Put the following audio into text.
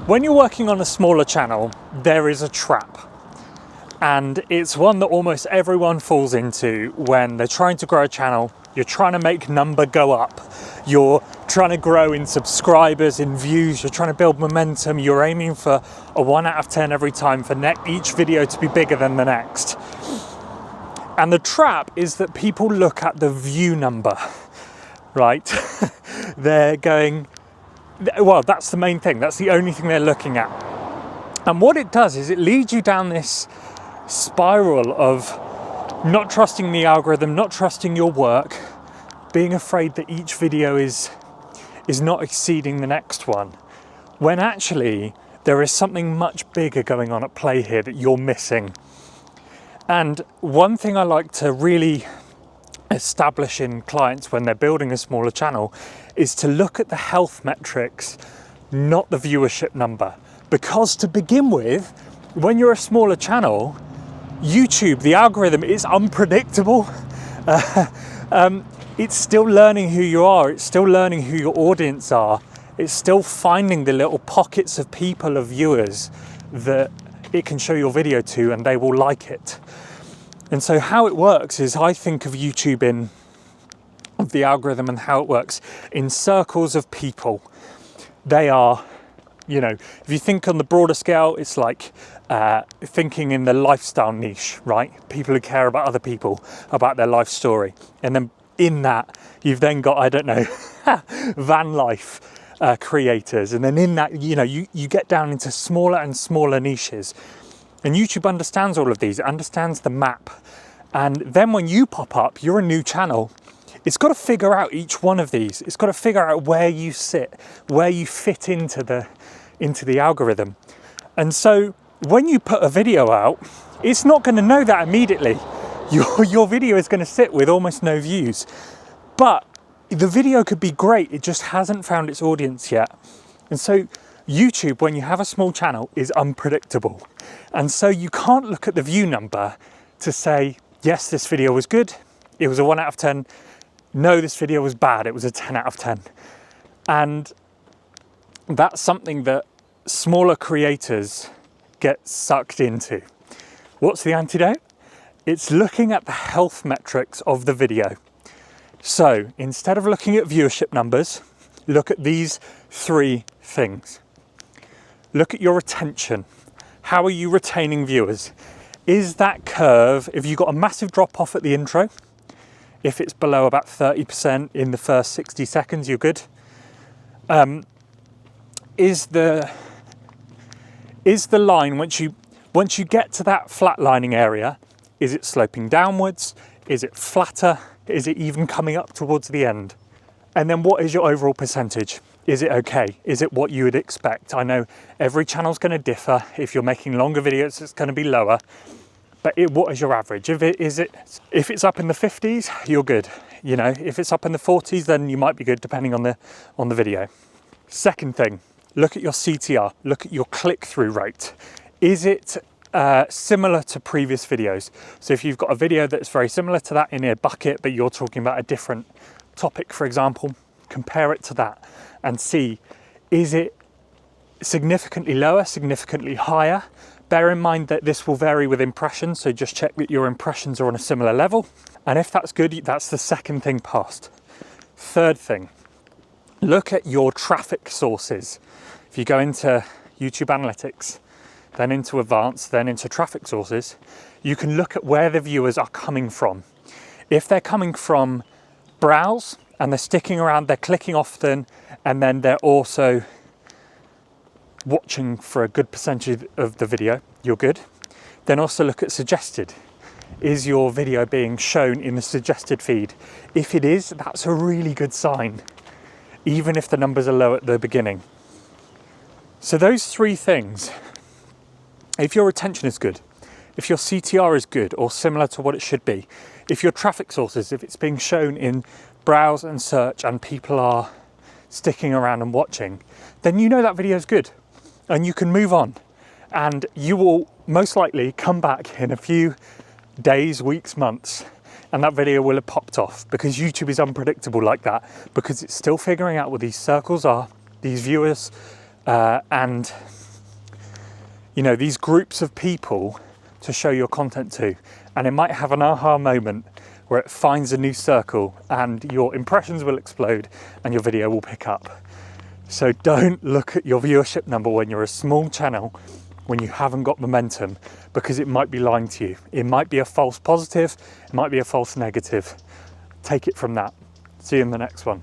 When you're working on a smaller channel, there is a trap. And it's one that almost everyone falls into when they're trying to grow a channel. You're trying to make number go up. You're trying to grow in subscribers, in views. You're trying to build momentum. You're aiming for a 1 out of 10 every time for each video to be bigger than the next. And the trap is that people look at the view number, right? They're going, well, that's the main thing. That's the only thing they're looking at. And what it does is it leads you down this spiral of not trusting the algorithm, not trusting your work, being afraid that each video is not exceeding the next one, when actually there is something much bigger going on at play here that you're missing. And one thing I like to really establish in clients when they're building a smaller channel is to look at the health metrics, not the viewership number. Because to begin with, when you're a smaller channel, YouTube, the algorithm is unpredictable. It's still learning who you are. It's still learning who your audience are. It's still finding the little pockets of people, of viewers that it can show your video to and they will like it. And so how it works is I think of YouTube of the algorithm and how it works in circles of people. They are, you know, if you think on the broader scale, it's like thinking in the lifestyle niche, right? People who care about other people, about their life story. And then in that, you've then got, I don't know, van life creators. And then in that, you know, you get down into smaller and smaller niches. And YouTube understands all of these, it understands the map. And then when you pop up, you're a new channel. It's got to figure out each one of these. It's got to figure out where you sit, where you fit into the algorithm. And so when you put a video out, it's not going to know that immediately. Your video is going to sit with almost no views. But the video could be great, it just hasn't found its audience yet. And so YouTube, when you have a small channel, is unpredictable. And so you can't look at the view number to say, yes, this video was good, it was a 1 out of 10. No, this video was bad, it was a 10 out of 10. And that's something that smaller creators get sucked into. What's the antidote? It's looking at the health metrics of the video. So instead of looking at viewership numbers, look at these 3 things. Look at your retention. How are you retaining viewers? Is that curve, if you've got a massive drop off at the intro, if it's below about 30% in the first 60 seconds, you're good. Is the line, once you get to that flatlining area, is it sloping downwards? Is it flatter? Is it even coming up towards the end? And then what is your overall percentage? Is it okay? Is it what you would expect? I know every channel's going to differ. If you're making longer videos, it's going to be lower. But what is your average? If it's up in the 50s, you're good. You know, if it's up in the 40s, then you might be good depending on the video. Second thing, look at your CTR. Look at your click-through rate. Is it similar to previous videos? So if you've got a video that's very similar to that in a bucket, but you're talking about a different topic, for example, compare it to that and see, is it significantly lower, significantly higher? Bear in mind that this will vary with impressions, so just check that your impressions are on a similar level. And if that's good, that's the second thing passed. Third thing, look at your traffic sources. If you go into YouTube Analytics, then into Advanced, then into traffic sources, you can look at where the viewers are coming from. If they're coming from browse and they're sticking around, they're clicking often, and then they're also watching for a good percentage of the video, you're good. Then also look at suggested. Is your video being shown in the suggested feed? If it is, that's a really good sign, even if the numbers are low at the beginning. So those 3 things, if your retention is good, if your CTR is good or similar to what it should be, if your traffic sources, if it's being shown in browse and search and people are sticking around and watching, then you know that video is good and you can move on. And you will most likely come back in a few days, weeks, months, and that video will have popped off, because YouTube is unpredictable like that, because it's still figuring out what these circles are, these viewers and you know, these groups of people to show your content to. And it might have an aha moment where it finds a new circle and your impressions will explode and your video will pick up. So don't look at your viewership number when you're a small channel, when you haven't got momentum, because it might be lying to you. It might be a false positive, it might be a false negative. Take it from that. See you in the next one.